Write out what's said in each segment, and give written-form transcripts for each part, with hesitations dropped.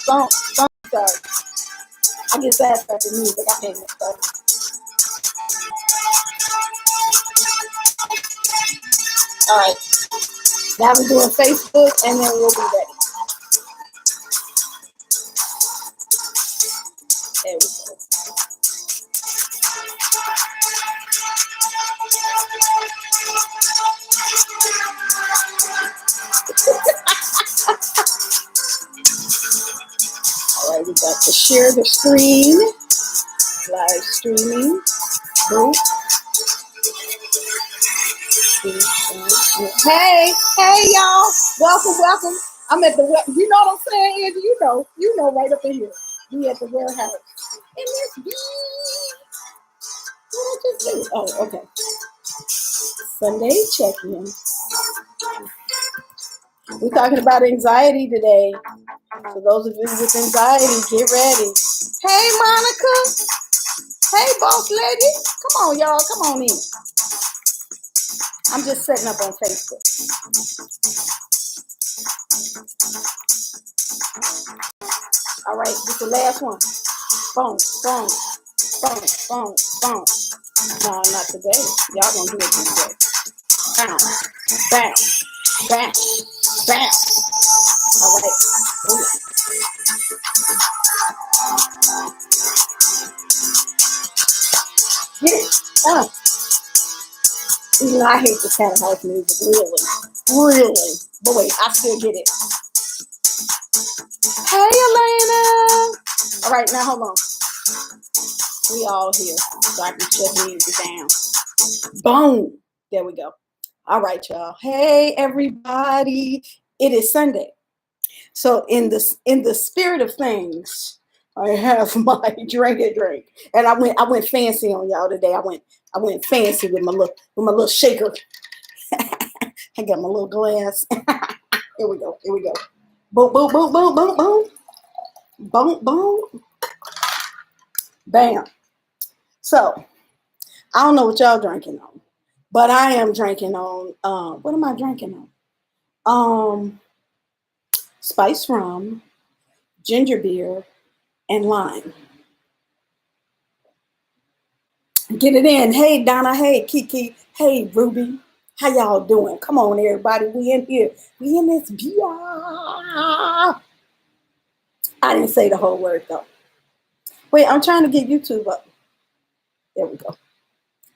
Sorry. I get sad about the music. I can't get started. All right. Now we're doing Facebook, and then we'll be ready. There we go. All right, we got to share the screen, live streaming. Boom. Hey, y'all. Welcome. I'm at the, you know what I'm saying, Angie? You know right up in here. We at the warehouse. And this bee. What I just do? Oh, okay. Sunday check-in. We're talking about anxiety today. So those of you with anxiety, get ready. Hey, Monica. Hey, boss lady. Come on, y'all. Come on in. I'm just setting up on Facebook. All right, this is the last one. Boom. No, not today. Y'all gonna do it today. Bam. All right. Ooh. Get it. Even though I hate this kind of house music, really. But wait, I still get it. Hey, Elena. All right, now hold on. We all here, so I can shut the music down. Boom. There we go. All right, y'all. Hey, everybody. It is Sunday. So in the spirit of things, I have my drink. And I went fancy on y'all today. I went fancy with my little shaker. I got my little glass. Here we go. Boom. Bam. So I don't know what y'all drinking on, but I am drinking on, what am I drinking on? Spice rum, ginger beer, and lime. Get it in. Hey, Donna. Hey, Kiki. Hey, Ruby. How y'all doing? Come on, everybody. We in here. We in this beer. I didn't say the whole word, though. Wait, I'm trying to get YouTube up. There we go.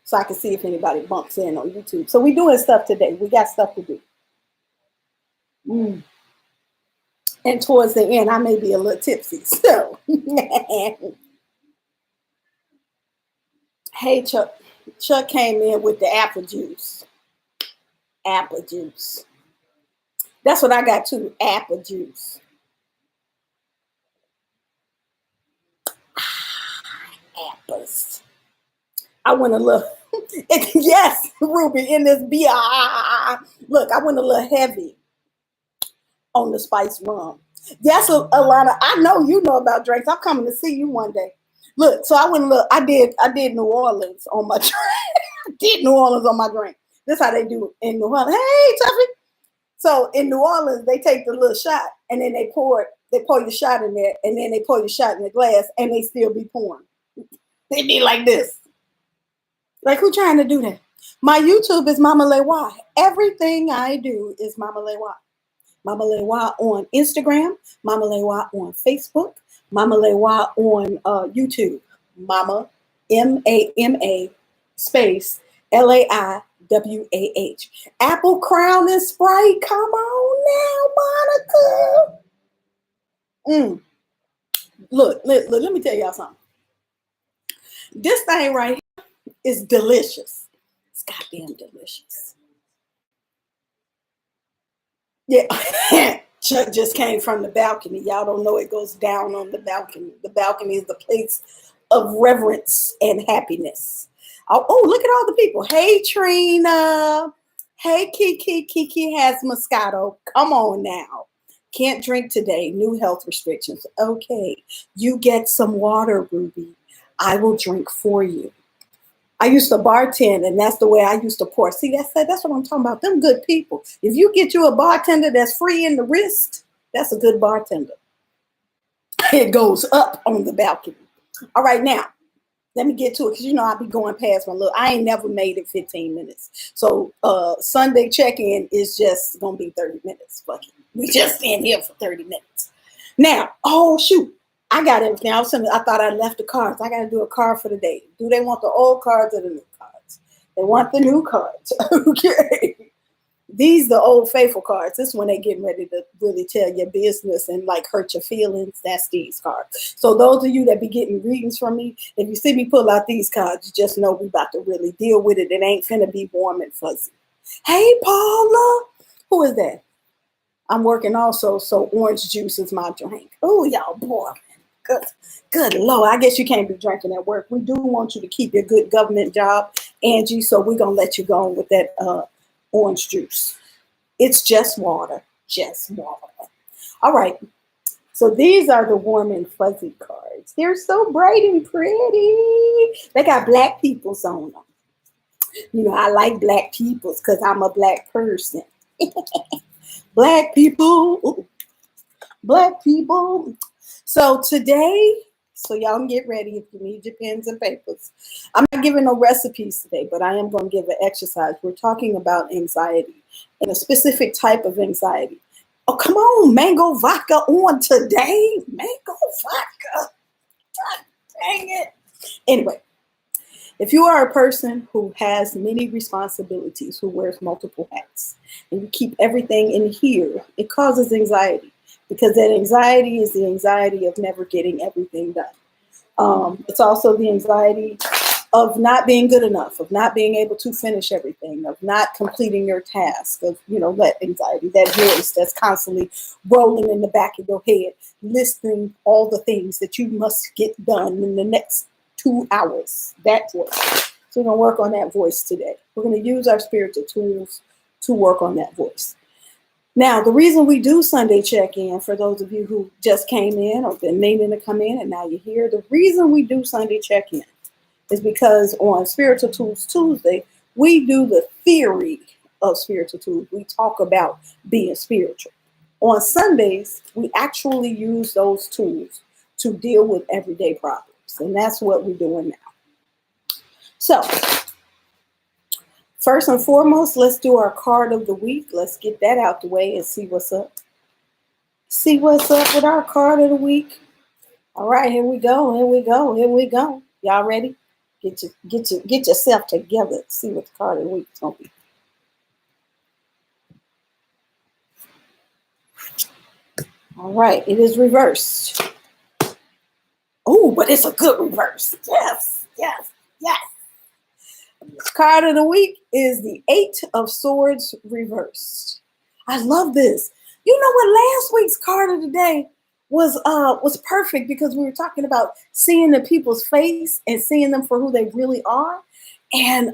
So I can see if anybody bumps in on YouTube. So we doing stuff today. We got stuff to do. And towards the end, I may be a little tipsy. So, hey, Chuck. Chuck came in with the apple juice. That's what I got too. Apple juice. Apples. I went a little. Yes, Ruby, in this beer. Look, I went a little heavy on the spice rum. Yes, Alana, I know you know about drinks. I'm coming to see you one day. Look, so I went a little. I did New Orleans on my drink. I did New Orleans on my drink. This is how they do it in New Orleans. Hey, Tuffy. So in New Orleans, they take the little shot and then they pour your shot in there, and then they pour your shot in the glass, and they still be pouring. They be like this. Like, who trying to do that? My YouTube is Mama Lewa. Everything I do is Mama Lewa. Mama Lewa on Instagram, Mama Lewa on Facebook, Mama Lewa on YouTube. Mama, MAMA space LAIWAH. Apple Crown and Sprite. Come on now, Monica. Look, let me tell y'all something. This thing right here is delicious. It's goddamn delicious. Yeah. Chuck just came from the balcony. Y'all don't know it goes down on the balcony. The balcony is the place of reverence and happiness. Oh, look at all the people. Hey, Trina. Hey, Kiki. Kiki has Moscato. Come on now. Can't drink today. New health restrictions. Okay. You get some water, Ruby. I will drink for you. I used to bartend, and that's the way I used to pour. See, that's what I'm talking about. Them good people. If you get you a bartender that's free in the wrist, that's a good bartender. It goes up on the balcony. All right, now let me get to it, because I'll be going past my little. I ain't never made it 15 minutes. So Sunday check-in is just gonna be 30 minutes. Fuck it. We just in here for 30 minutes. Now, oh shoot, I got everything. I thought I left the cards. I gotta do a card for the day. Do they want the old cards or the new cards? They want the new cards. Okay. These the old faithful cards. This is when they getting ready to really tell your business and like hurt your feelings. That's these cards. So those of you that be getting readings from me, if you see me pull out these cards, you just know we about to really deal with it. It ain't finna be warm and fuzzy. Hey, Paula. Who is that? I'm working also, so orange juice is my drink. Oh, y'all, boy. Good Lord. I guess you can't be drinking at work. We do want you to keep your good government job, Angie, so we're going to let you go on with that orange juice. It's just water. Just water. All right. So these are the warm and fuzzy cards. They're so bright and pretty. They got black peoples on them. I like black peoples because I'm a black person. Black people. Ooh. Black people. So today, so y'all can get ready if you need your pens and papers. I'm not giving no recipes today, but I am going to give an exercise. We're talking about anxiety and a specific type of anxiety. Oh, come on, mango vodka on today. Mango vodka. God dang it. Anyway, if you are a person who has many responsibilities, who wears multiple hats, and you keep everything in here, it causes anxiety. Because that anxiety is the anxiety of never getting everything done. It's also the anxiety of not being good enough, of not being able to finish everything, of not completing your task, of, that anxiety, that voice that's constantly rolling in the back of your head, listing all the things that you must get done in the next 2 hours. That voice. So we're going to work on that voice today. We're going to use our spiritual tools to work on that voice. Now, the reason we do Sunday check-in, for those of you who just came in or been meaning to come in and now you're here, the reason we do Sunday check-in is because on Spiritual Tools Tuesday, we do the theory of spiritual tools. We talk about being spiritual. On Sundays, we actually use those tools to deal with everyday problems. And that's what we're doing now. So, first and foremost, let's do our card of the week. Let's get that out the way and see what's up. See what's up with our card of the week. All right, here we go. Here we go. Here we go. Y'all ready? Get yourself together. See what the card of the week is gonna be. All right, it is reversed. Oh, but it's a good reverse. Yes, yes, yes. Card of the week is the 8 of Swords reversed. I love this. You know what? Last week's card of the day was perfect because we were talking about seeing the people's face and seeing them for who they really are. And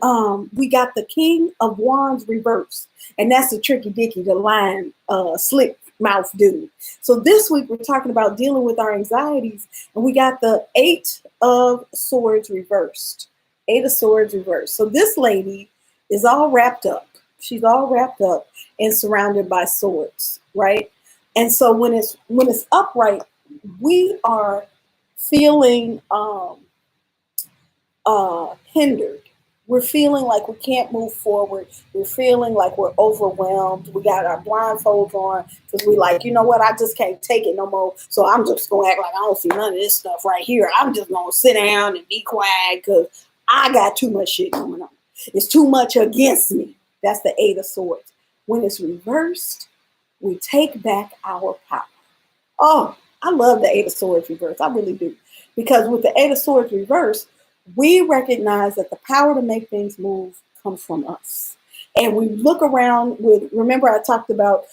we got the King of Wands reversed. And that's the Tricky Dicky, the lion, slick mouth dude. So this week we're talking about dealing with our anxieties. And we got the 8 of Swords reversed. 8 of Swords reversed. So this lady is all wrapped up. She's all wrapped up and surrounded by swords, right? And so when it's upright, we are feeling hindered. We're feeling like we can't move forward. We're feeling like we're overwhelmed. We got our blindfolds on because we like, you know what? I just can't take it no more. So I'm just going to act like I don't see none of this stuff right here. I'm just going to sit down and be quiet because I got too much shit going on. It's too much against me. That's the 8 of Swords. When it's reversed, we take back our power. Oh, I love the 8 of Swords reversed. I really do. Because with the 8 of Swords reversed, we recognize that the power to make things move comes from us. And we look around with, remember I talked about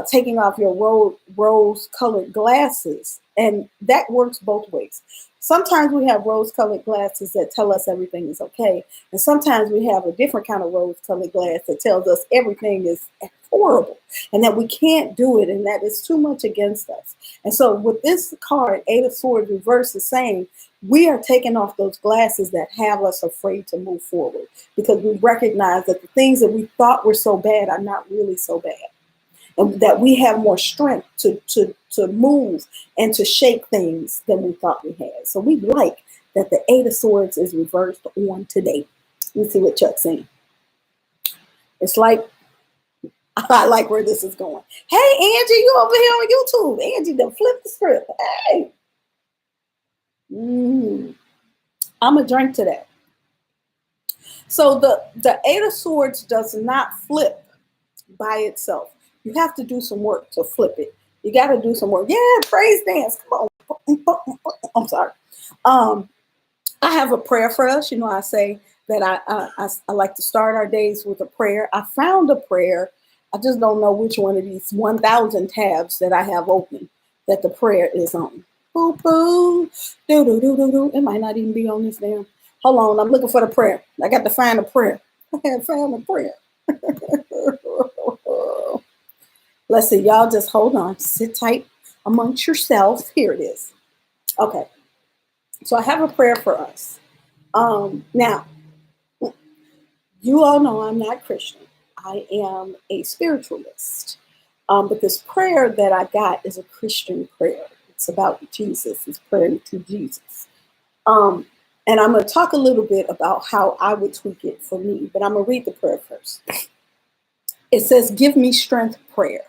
taking off your rose-colored glasses. And that works both ways. Sometimes we have rose-colored glasses that tell us everything is okay. And sometimes we have a different kind of rose-colored glass that tells us everything is horrible and that we can't do it and that it's too much against us. And so with this card, 8 of Swords reverse is saying we are taking off those glasses that have us afraid to move forward because we recognize that the things that we thought were so bad are not really so bad. and that we have more strength to move and to shake things than we thought we had. So we like that the Eight of Swords is reversed on today. Let's see what Chuck's saying. It's like, I like where this is going. Hey, Angie, you over here on YouTube. Angie done flipped the script. Hey. I'm going to drink to that. So the Eight of Swords does not flip by itself. You have to do some work to flip it. You got to do some work. Yeah, praise dance. Come on. I'm sorry. I have a prayer for us. You know, I say that I like to start our days with a prayer. I found a prayer. I just don't know which one of these 1,000 tabs that I have open that the prayer is on. Boo, boo, do, do, do, do, do. It might not even be on this damn. Hold on, I'm looking for the prayer. I got to find a prayer. I haven't found a prayer. Let's see, y'all just hold on. Sit tight amongst yourselves. Here it is. Okay. So I have a prayer for us. Now, you all know I'm not Christian. I am a spiritualist. But this prayer that I got is a Christian prayer. It's about Jesus. It's praying to Jesus. And I'm going to talk a little bit about how I would tweak it for me, but I'm going to read the prayer first. It says, give me strength prayer.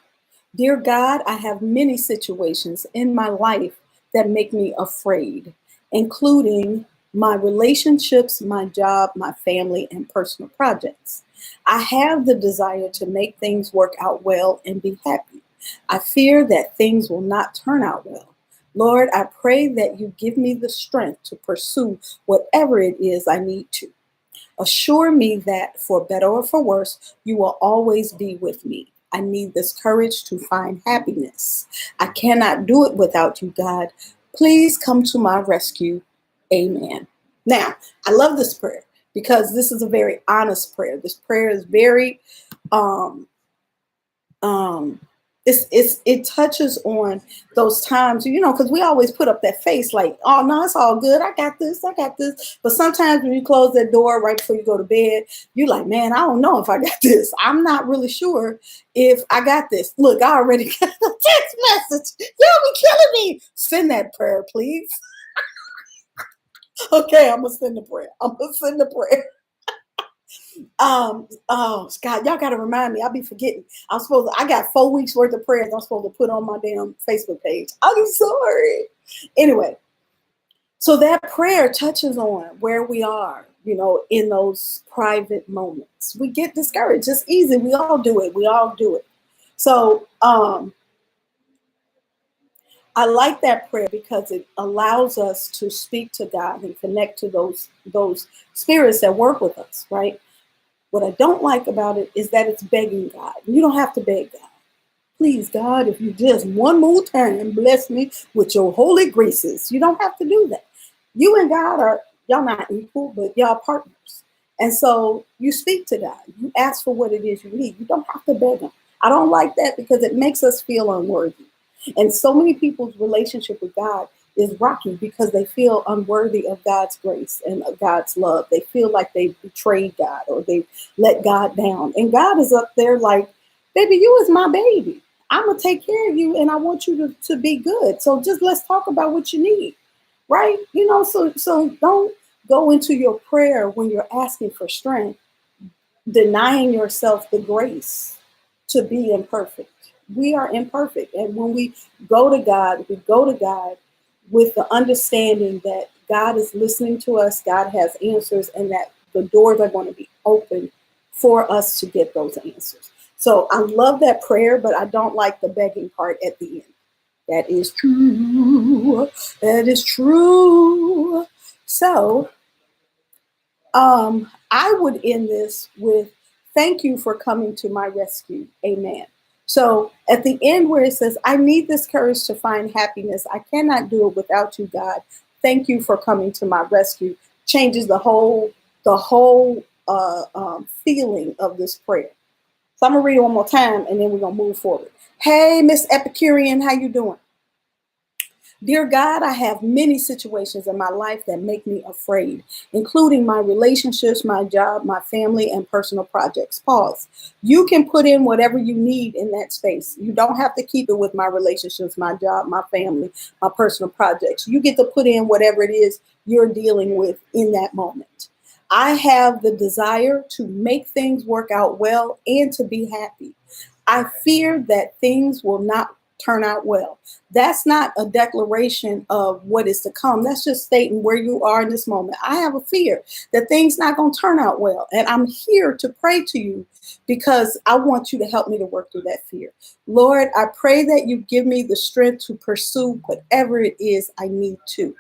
Dear God, I have many situations in my life that make me afraid, including my relationships, my job, my family, and personal projects. I have the desire to make things work out well and be happy. I fear that things will not turn out well. Lord, I pray that you give me the strength to pursue whatever it is I need to. Assure me that, for better or for worse, you will always be with me. I need this courage to find happiness. I cannot do it without you, God. Please come to my rescue. Amen. Now, I love this prayer because this is a very honest prayer. This prayer is very, it touches on those times, you know, because we always put up that face like, oh no, it's all good. I got this. But sometimes when you close that door right before you go to bed, you're like, man, I don't know if I got this. I'm not really sure if I got this. Look, I already got a text message. Y'all be killing me. Send that prayer, please. Okay, I'm gonna send the prayer. Oh God, y'all gotta remind me. I'll be forgetting. I got 4 weeks worth of prayers I'm supposed to put on my damn Facebook page. I'm sorry. Anyway, so that prayer touches on where we are, you know, in those private moments. We get discouraged. It's easy. We all do it. So I like that prayer because it allows us to speak to God and connect to those spirits that work with us, right? What I don't like about it is that it's begging God. You don't have to beg God. Please, God, if you just one more time bless me with your holy graces. You don't have to do that. You and God y'all not equal, but y'all partners. And so you speak to God. You ask for what it is you need. You don't have to beg him. I don't like that because it makes us feel unworthy. And so many people's relationship with God is rocky because they feel unworthy of God's grace and of God's love. They feel like they've betrayed God or they let God down. And God is up there like, baby, you is my baby. I'm going to take care of you and I want you to be good. So just let's talk about what you need, right? You know, so don't go into your prayer when you're asking for strength, denying yourself the grace to be imperfect. We are imperfect. And when we go to God with the understanding that God is listening to us, God has answers, and that the doors are going to be open for us to get those answers. So I love that prayer, but I don't like the begging part at the end. That is true. That is true. So I would end this with, thank you for coming to my rescue. Amen. So at the end where it says, I need this courage to find happiness. I cannot do it without you, God. Thank you for coming to my rescue. Changes the whole feeling of this prayer. So I'm gonna read it one more time and then we're gonna move forward. Hey, Miss Epicurean, how you doing? Dear God, I have many situations in my life that make me afraid, including my relationships, my job, my family, and personal projects. Pause. You can put in whatever you need in that space. You don't have to keep it with my relationships, my job, my family, my personal projects. You get to put in whatever it is you're dealing with in that moment. I have the desire to make things work out well and to be happy. I fear that things will not turn out well. That's not a declaration of what is to come. That's just stating where you are in this moment. I have a fear that things not going to turn out well. And I'm here to pray to you because I want you to help me to work through that fear. Lord, I pray that you give me the strength to pursue whatever it is I need to.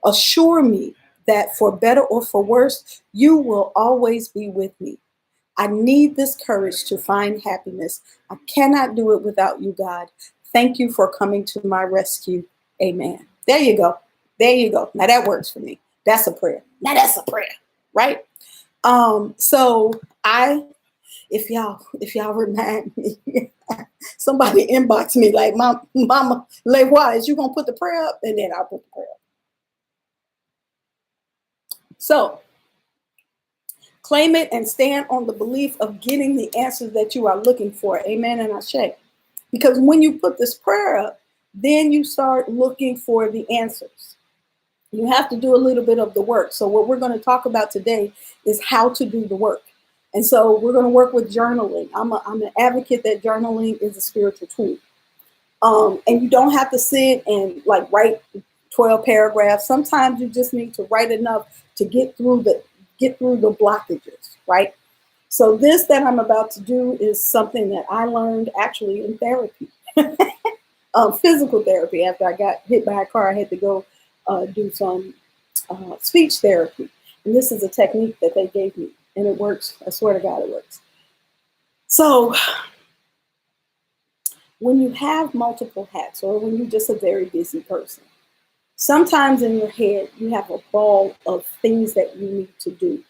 Assure me that for better or for worse, you will always be with me. I need this courage to find happiness. I cannot do it without you, God. Thank you for coming to my rescue. Amen. There you go. There you go. Now that works for me. That's a prayer. Now that's a prayer, right? So if y'all remind me, somebody inbox me like, Mama Lewa, is you gonna put the prayer up? And then I'll put the prayer up. So claim it and stand on the belief of getting the answers that you are looking for. Amen and Ashe. Because when you put this prayer up, then you start looking for the answers. You have to do a little bit of the work. So what we're going to talk about today is how to do the work. And so we're going to work with journaling. I'm an advocate that journaling is a spiritual tool. And you don't have to sit and like write 12 paragraphs. Sometimes you just need to write enough to get through the blockages, right? So this that I'm about to do is something that I learned actually in therapy, physical therapy. After I got hit by a car, I had to go do some speech therapy. And this is a technique that they gave me, and it works. I swear to God, it works. So when you have multiple hats, or when you're just a very busy person, sometimes in your head, you have a ball of things that you need to do.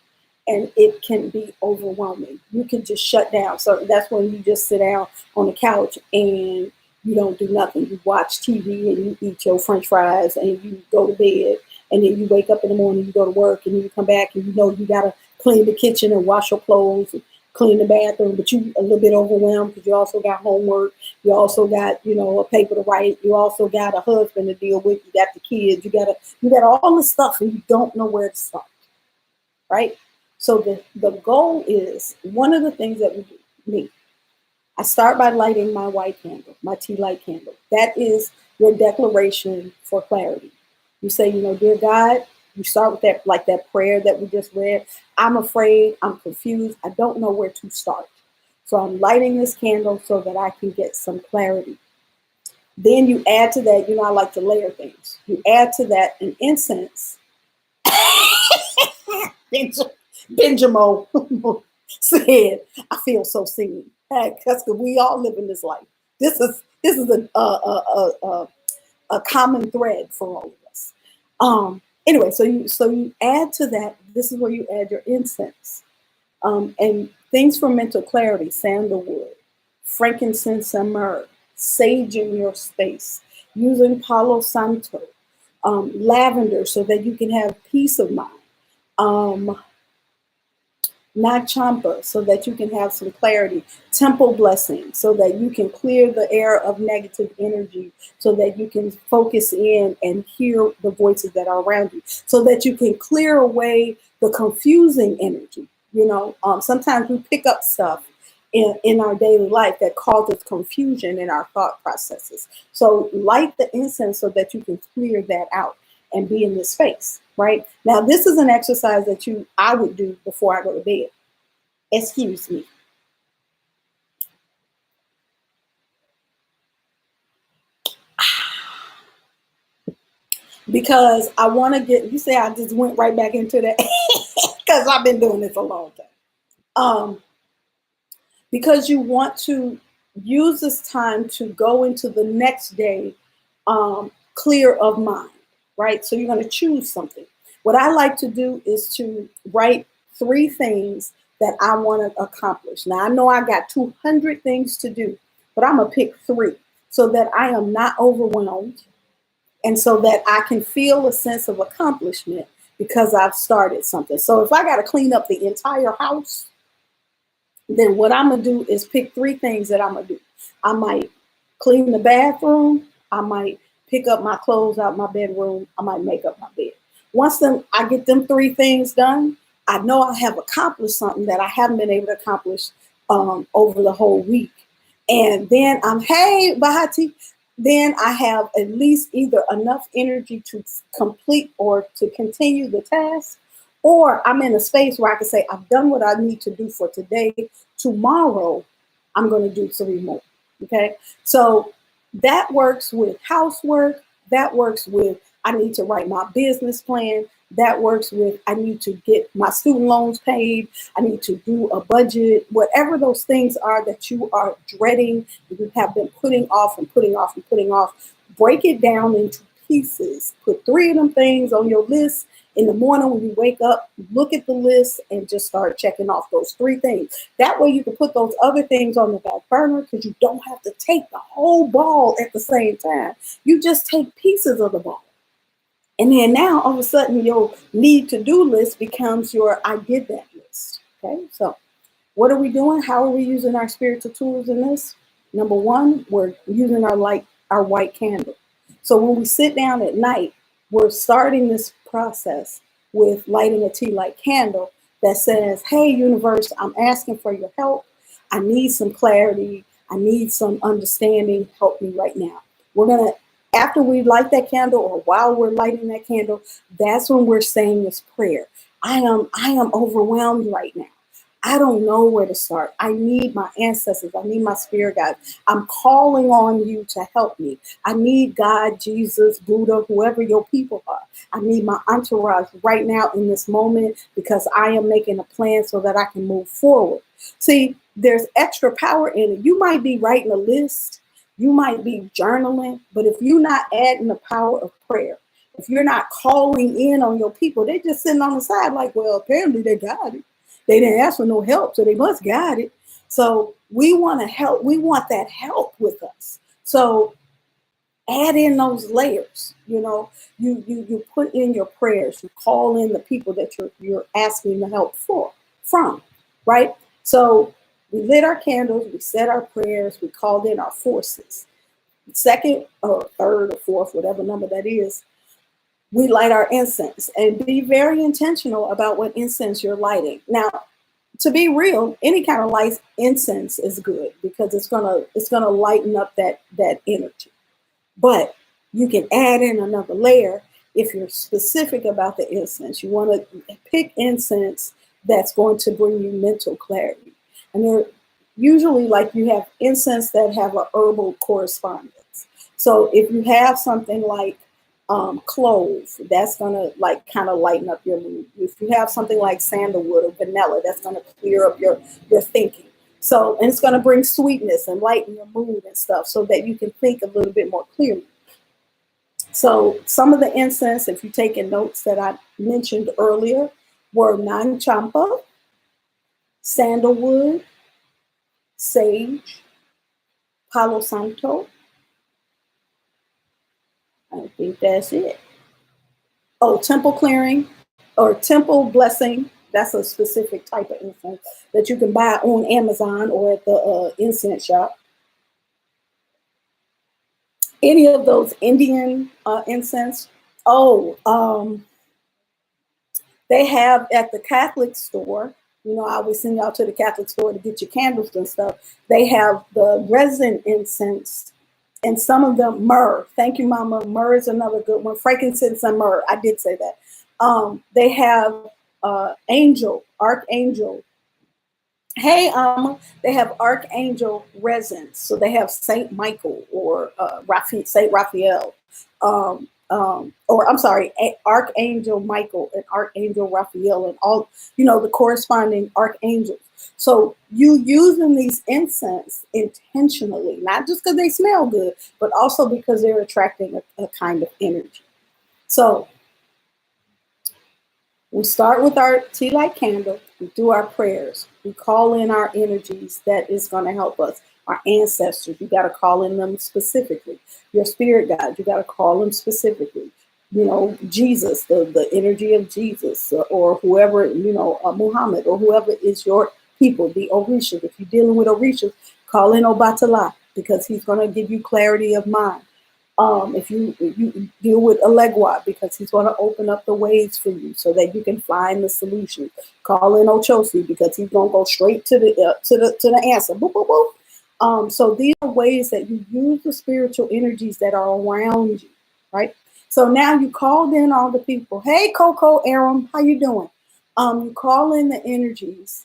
And it can be overwhelming. You can just shut down. So that's when you just sit down on the couch and you don't do nothing. You watch TV and you eat your French fries and you go to bed. And then you wake up in the morning, you go to work, and then you come back and you know you got to clean the kitchen and wash your clothes and clean the bathroom. But you a little bit overwhelmed because you also got homework. You also got, a paper to write. You also got a husband to deal with. You got the kids. You got all the stuff and you don't know where to start, right? So the goal is, one of the things that we do, me, I start by lighting my white candle, my tea light candle. That is your declaration for clarity. You say, dear God, you start with that, like that prayer that we just read. I'm afraid, I'm confused, I don't know where to start. So I'm lighting this candle so that I can get some clarity. Then you add to that, I like to layer things. You add to that an incense. Benjamin said, "I feel so seen." That's because we all live in this life. This is a common thread for all of us. Anyway, so you add to that. This is where you add your incense, and things for mental clarity: sandalwood, frankincense and myrrh, sage in your space, using Palo Santo, lavender, so that you can have peace of mind. Not champa, so that you can have some clarity. Temple blessing, so that you can clear the air of negative energy, so that you can focus in and hear the voices that are around you, so that you can clear away the confusing energy. Sometimes we pick up stuff in our daily life that causes confusion in our thought processes. So light the incense so that you can clear that out and be in this space. Right now, this is an exercise that I would do before I go to bed. Excuse me. Because I want to get, you say I just went right back into that because I've been doing this a long time. Because you want to use this time to go into the next day clear of mind, right? So you're going to choose something. What I like to do is to write 3 things that I want to accomplish. Now, I know I got 200 things to do, but I'm going to pick 3 so that I am not overwhelmed. And so that I can feel a sense of accomplishment because I've started something. So if I got to clean up the entire house, then what I'm gonna do is pick three things that I'm gonna do. I might clean the bathroom. I might pick up my clothes out my bedroom. I might make up my bed. Once I get them three things done, I know I have accomplished something that I haven't been able to accomplish over the whole week. And then hey, Bahati, then I have at least either enough energy to complete or to continue the task, or I'm in a space where I can say, I've done what I need to do for today. Tomorrow, I'm going to do three more. Okay. So that works with housework. That works with, I need to write my business plan. That works with, I need to get my student loans paid. I need to do a budget, whatever those things are that you are dreading, you have been putting off and putting off and putting off. Break it down into pieces. Put three of them things on your list. In the morning when you wake up, look at the list and just start checking off those three things. That way you can put those other things on the back burner because you don't have to take the whole ball at the same time. You just take pieces of the ball. And then now all of a sudden your need to do list becomes your I did that list. Okay, so what are we doing? How are we using our spiritual tools in this? Number one, we're using our white candle. So when we sit down at night, we're starting this process with lighting a tea light candle that says, hey, universe, I'm asking for your help. I need some clarity. I need some understanding. Help me right now. We're going to, after we light that candle or while we're lighting that candle, that's when we're saying this prayer. I am overwhelmed right now. I don't know where to start. I need my ancestors. I need my spirit guides. I'm calling on you to help me. I need God, Jesus, Buddha, whoever your people are. I need my entourage right now in this moment because I am making a plan so that I can move forward. See, there's extra power in it. You might be writing a list. You might be journaling. But if you're not adding the power of prayer, if you're not calling in on your people, they're just sitting on the side like, well, apparently they got it. They didn't ask for no help, so they must got it. So we want to help. We want that help with us. So add in those layers. You know, you put in your prayers. You call in the people that you're asking the help from, right? So we lit our candles. We said our prayers. We called in our forces. Second or third or fourth, whatever number that is, we light our incense and be very intentional about what incense you're lighting. Now, to be real, any kind of light incense is good because it's gonna lighten up that energy. But you can add in another layer if you're specific about the incense. You want to pick incense that's going to bring you mental clarity. And they're usually like you have incense that have a herbal correspondence. So if you have something like clove, that's gonna like kind of lighten up your mood. If you have something like sandalwood or vanilla, that's gonna clear up your thinking. So, and it's gonna bring sweetness and lighten your mood and stuff so that you can think a little bit more clearly. So some of the incense, if you're taking notes that I mentioned earlier, were Nine Champa, sandalwood, sage, Palo Santo. I think that's it. Oh, temple clearing or temple blessing. That's a specific type of incense that you can buy on Amazon or at the incense shop. Any of those Indian incense. Oh, they have at the Catholic store. You know, I always send y'all to the Catholic store to get your candles and stuff. They have the resin incense and some of them myrrh. Thank you, Mama. Myrrh is another good one. Frankincense and myrrh. I did say that. They have archangel. Hey, they have archangel resins. So they have Saint Michael or Saint Raphael, or I'm sorry, Archangel Michael and Archangel Raphael, and all the corresponding archangels. So you using these incense intentionally, not just because they smell good, but also because they're attracting a kind of energy. So we start with our tea light candle. We do our prayers. We call in our energies that is going to help us. our ancestors, you got to call in them specifically. Your spirit guides, you got to call them specifically. You know, Jesus, the energy of Jesus, or whoever, you know, Muhammad, or whoever is your people, the Orishas. If you're dealing with Orishas, call in Obatala, because he's going to give you clarity of mind. If you deal with Elegua, because he's going to open up the ways for you so that you can find the solution. Call in Ochosi, because he's going to go straight to the answer. Boop, boop, boop. So these are ways that you use the spiritual energies that are around you, right? So now you called in all the people. Hey, Coco, Aram, how you doing? You call in the energies.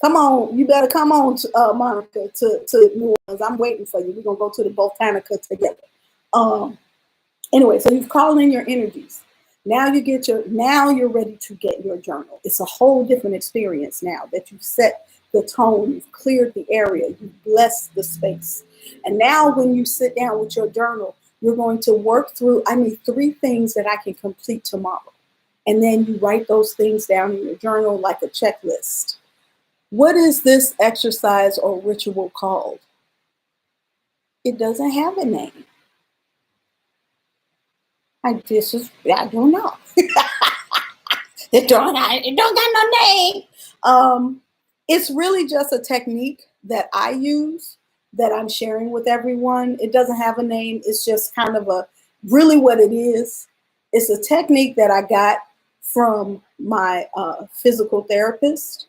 Come on, you better come on, Monica, to New Orleans. I'm waiting for you. We're gonna go to the Botanica together. Um, anyway, so you've called in your energies. Now you're ready to get your journal. It's a whole different experience now that you've set the tone, you've cleared the area, you've blessed the space. And now when you sit down with your journal, you're going to work through, I need 3 things that I can complete tomorrow. And then you write those things down in your journal like a checklist. What is this exercise or ritual called? It doesn't have a name. I don't know. it don't got no name. It's really just a technique that I use that I'm sharing with everyone. It doesn't have a name. It's just kind of really what it is. It's a technique that I got from my physical therapist,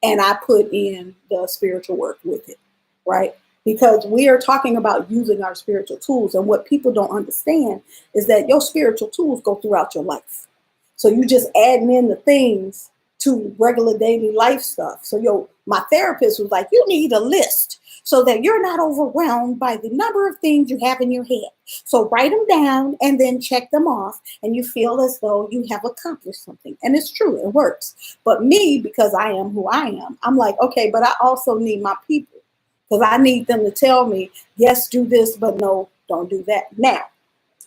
and I put in the spiritual work with it, right? Because we are talking about using our spiritual tools, and what people don't understand is that your spiritual tools go throughout your life. So you just adding in the things to regular daily life stuff. So my therapist was like, you need a list so that you're not overwhelmed by the number of things you have in your head. So write them down and then check them off, and you feel as though you have accomplished something. And it's true, it works. But me, because I am who I am, I'm like, okay, but I also need my people, because I need them to tell me, yes, do this, but no, don't do that. Now,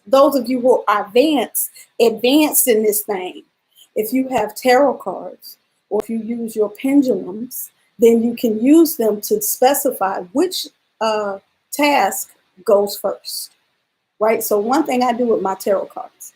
those of you who are advanced in this thing, if you have tarot cards or if you use your pendulums, then you can use them to specify which task goes first, right? So one thing I do with my tarot cards,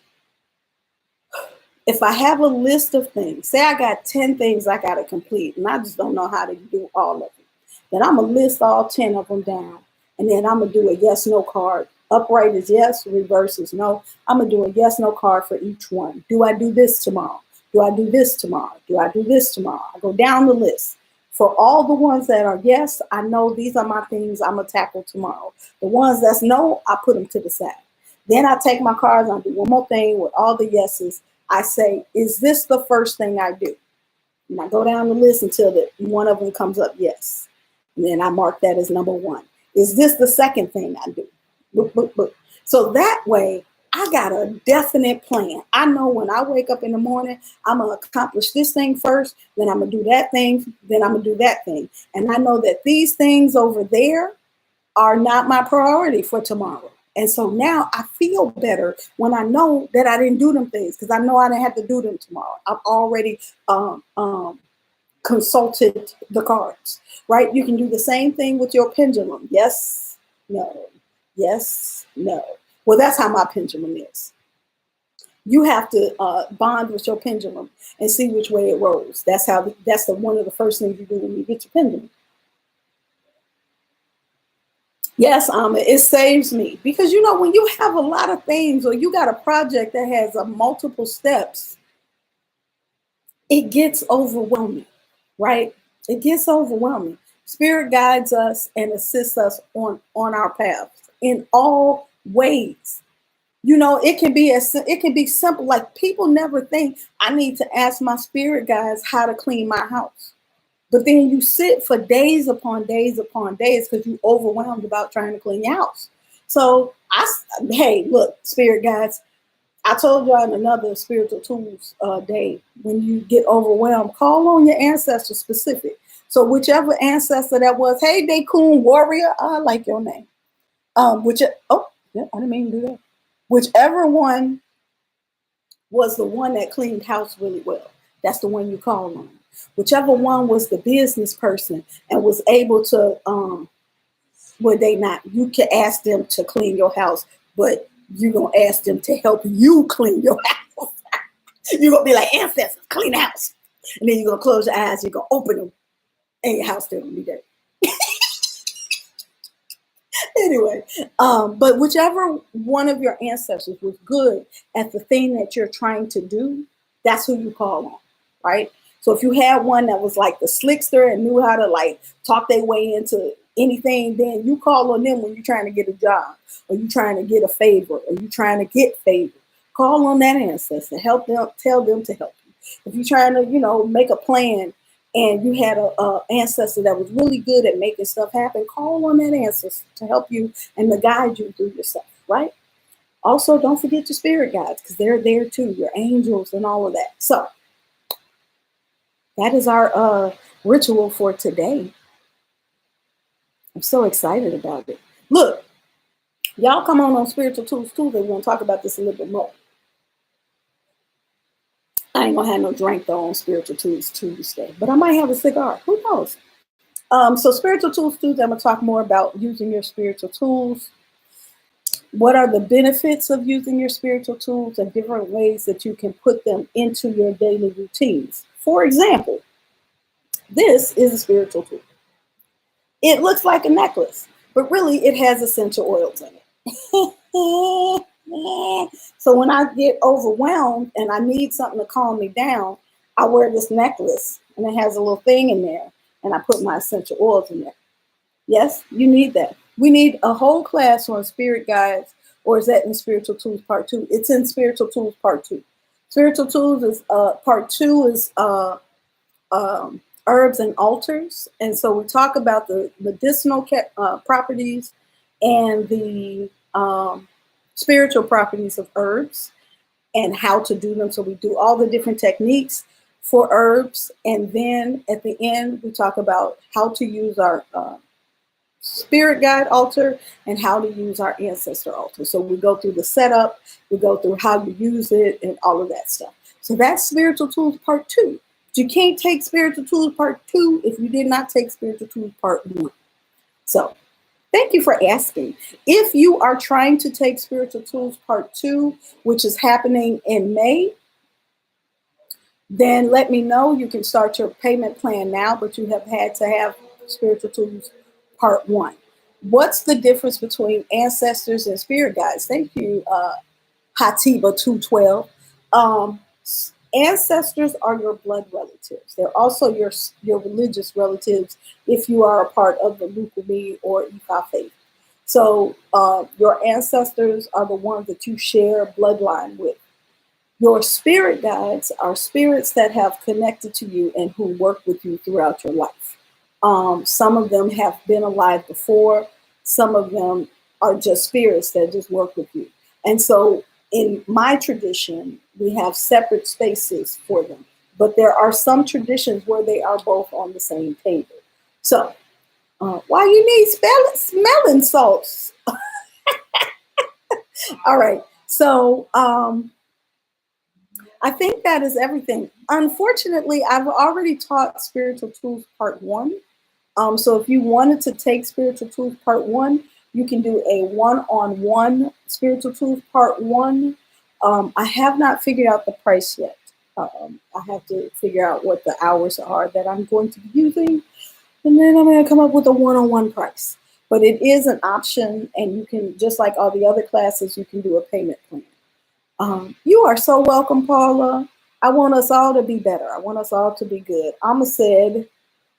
if I have a list of things, say I got 10 things I got to complete, and I just don't know how to do all of them, then I'm going to list all 10 of them down, and then I'm going to do a yes, no card. Upright is yes, reverse is no. I'm going to do a yes, no card for each one. Do I do this tomorrow? Do I do this tomorrow? Do I do this tomorrow? I go down the list. For all the ones that are yes, I know these are my things I'm going to tackle tomorrow. The ones that's no, I put them to the side. Then I take my cards, I do one more thing with all the yeses. I say, is this the first thing I do? And I go down the list until one of them comes up yes. And then I mark that as number 1. Is this the second thing I do? Boop, boop, boop. So that way, I got a definite plan. I know when I wake up in the morning, I'm going to accomplish this thing first, then I'm going to do that thing, then I'm going to do that thing. And I know that these things over there are not my priority for tomorrow. And so now I feel better when I know that I didn't do them things, because I know I didn't have to do them tomorrow. I've already consulted the cards, right? You can do the same thing with your pendulum. Yes, no, yes, no. Well, that's how my pendulum is. You have to bond with your pendulum and see which way it rolls. That's one of the first things you do when you get your pendulum. Yes, it saves me, because when you have a lot of things, or you got a project that has multiple steps, it gets overwhelming, right? It gets overwhelming. Spirit guides us and assists us on our paths in all ways. It can be simple. Like, people never think I need to ask my spirit guides how to clean my house. But then you sit for days upon days upon days because you're overwhelmed about trying to clean your house. So hey, look, spirit guides, I told y'all in another spiritual tools day, when you get overwhelmed, call on your ancestor specific. So whichever ancestor that was, hey, Dakun Warrior, I like your name. I didn't mean to do that. Whichever one was the one that cleaned house really well, that's the one you call on. Whichever one was the business person and was able to Well, they not. You can ask them to clean your house, but you're going to ask them to help you clean your house. You're going to be like, ancestors, clean the house. And then you're going to close your eyes, you're going to open them, and your house still going to be dirty. Anyway, but whichever one of your ancestors was good at the thing that you're trying to do, that's who you call on, right? So if you had one that was like the slickster and knew how to like talk their way into anything, then you call on them when you're trying to get a job, or you're trying to get a favor, or you're trying to get favor. Call on that ancestor. Help them. Tell them to help you. If you're trying to, make a plan and you had a ancestor that was really good at making stuff happen, call on that ancestor to help you and to guide you through yourself, right? Also, don't forget your spirit guides, because they're there too, your angels and all of that. So that is our ritual for today. I'm so excited about it. Look, y'all come on Spiritual Tools Tuesday. We're going to talk about this a little bit more. I ain't going to have no drink though on Spiritual Tools Tuesday, but I might have a cigar. Who knows? So Spiritual Tools Tuesday, I'm going to talk more about using your spiritual tools. What are the benefits of using your spiritual tools and different ways that you can put them into your daily routines? For example, this is a spiritual tool. It looks like a necklace, but really it has essential oils in it. So when I get overwhelmed and I need something to calm me down, I wear this necklace and it has a little thing in there and I put my essential oils in there. Yes, you need that. We need a whole class on spirit guides, or is that in Spiritual Tools Part 2? It's in Spiritual Tools Part 2. Spiritual Tools is Part 2 is herbs and altars. And so we talk about the medicinal properties and the spiritual properties of herbs and how to do them. So we do all the different techniques for herbs. And then at the end, we talk about how to use our spirit guide altar and how to use our ancestor altar. So we go through the setup, we go through how you use it and all of that stuff. So that's Spiritual Tools Part 2. You can't take Spiritual Tools Part 2 if you did not take Spiritual Tools Part 1. So thank you for asking. If you are trying to take Spiritual Tools Part 2, which is happening in May, then let me know. You can start your payment plan now, but you have had to have Spiritual Tools Part 1. What's the difference between ancestors and spirit guides? Thank you, Hatiba212. Ancestors are your blood relatives. They're also your religious relatives if you are a part of the Lukumi or Ifa faith. So your ancestors are the ones that you share bloodline with. Your spirit guides are spirits that have connected to you and who work with you throughout your life. Some of them have been alive before. Some of them are just spirits that just work with you. And so in my tradition, we have separate spaces for them. But there are some traditions where they are both on the same table. So why you need smelling salts? All right. So I think that is everything. Unfortunately, I've already taught Spiritual Tools Part 1. So if you wanted to take Spiritual Tools Part 1, you can do a one-on-one Spiritual Tools Part 1. I have not figured out the price yet. I have to figure out what the hours are that I'm going to be using. And then I'm going to come up with a one-on-one price. But it is an option, and you can, just like all the other classes, you can do a payment plan. You are so welcome, Paula. I want us all to be better. I want us all to be good. Amma said,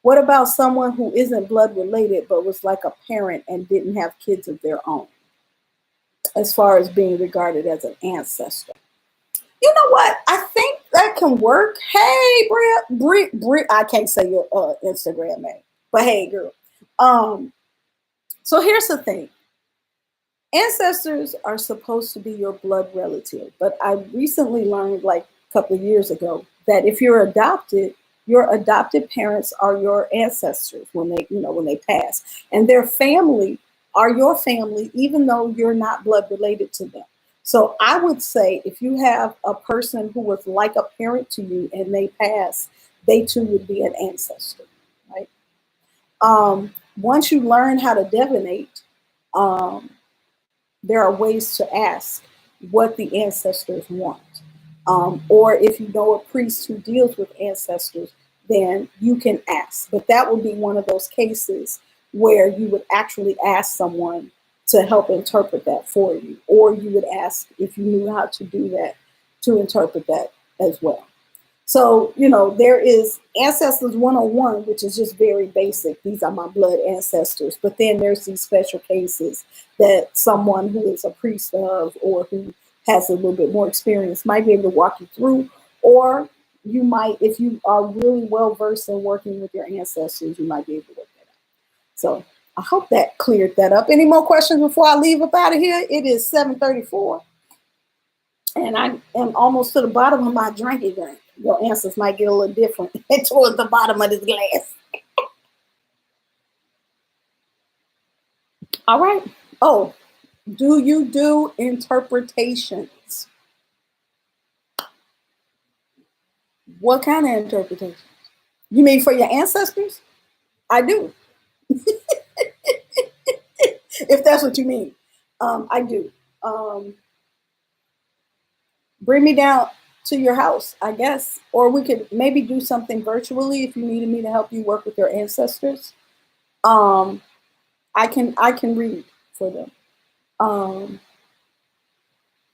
what about someone who isn't blood related but was like a parent and didn't have kids of their own, as far as being regarded as an ancestor? You know what? I think that can work. Hey, Bria, I can't say your Instagram name, but hey, girl. So here's the thing. Ancestors are supposed to be your blood relative, but I recently learned, like a couple of years ago, that if you're adopted, your adopted parents are your ancestors when they pass, and their family are your family, even though you're not blood related to them. So I would say if you have a person who was like a parent to you and they pass, they too would be an ancestor, right? once you learn how to divinate, um, there are ways to ask what the ancestors want. Or if you know a priest who deals with ancestors, then you can ask. But that would be one of those cases where you would actually ask someone to help interpret that for you, or you would ask if you knew how to do that to interpret that as well. So, there is Ancestors 101, which is just very basic. These are my blood ancestors. But then there's these special cases that someone who is a priest of or who has a little bit more experience might be able to walk you through. Or you might, if you are really well versed in working with your ancestors, you might be able to work that out. So I hope that cleared that up. Any more questions before I leave up out of here? It is 7:34. And I am almost to the bottom of my drinking drink. Your answers might get a little different towards the bottom of this glass. All right. Oh, do you do interpretations? What kind of interpretations? You mean for your ancestors? I do. If that's what you mean. I do. Bring me down to your house, I guess. Or we could maybe do something virtually if you needed me to help you work with your ancestors. I can read for them. Um,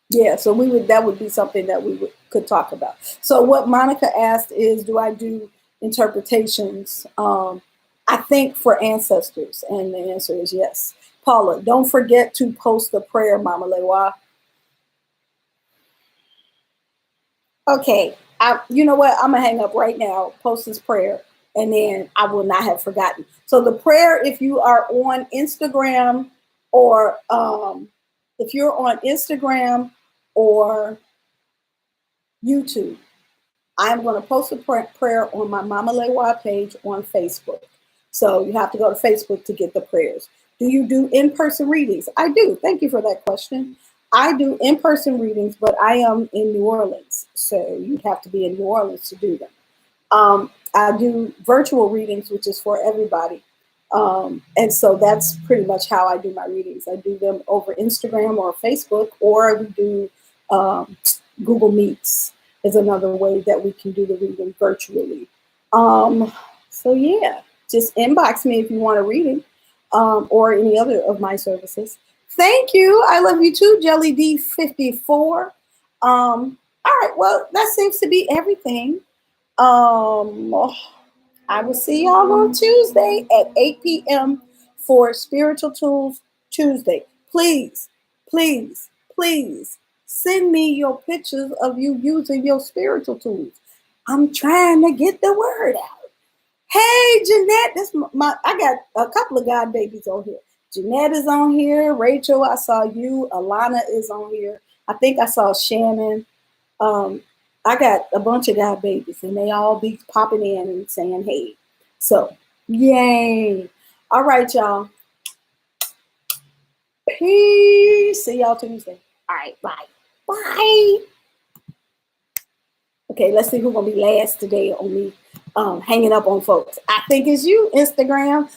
yeah, so that would be something that could talk about. So what Monica asked is, do I do interpretations? I think for ancestors, and the answer is yes. Paula, don't forget to post the prayer, Mama Lewa. Okay, you know what? I'm gonna hang up right now. Post this prayer, and then I will not have forgotten. So the prayer, if you are on Instagram, or if you're on Instagram or YouTube, I'm going to post a prayer on my Mama Lewa page on Facebook. So you have to go to Facebook to get the prayers. Do you do in-person readings? I do. Thank you for that question. I do in-person readings, but I am in New Orleans. So you'd have to be in New Orleans to do them. I do virtual readings, which is for everybody. And so that's pretty much how I do my readings. I do them over Instagram or Facebook, or we do Google Meets is another way that we can do the reading virtually. So yeah, just inbox me if you want a reading, or any other of my services. Thank you. I love you too, Jelly D54. All right, well, that seems to be everything. I will see y'all on Tuesday at 8 p.m. for Spiritual Tools Tuesday. Please, please, please send me your pictures of you using your spiritual tools. I'm trying to get the word out. Hey, Jeanette, I got a couple of god babies on here. Jeanette is on here. Rachel, I saw you. Alana is on here. I think I saw Shannon. I got a bunch of god babies, and they all be popping in and saying hey. So, yay. All right, y'all. Peace. See y'all Tuesday. All right, bye. Bye. Okay, let's see who's going to be last today on me hanging up on folks. I think it's you, Instagram.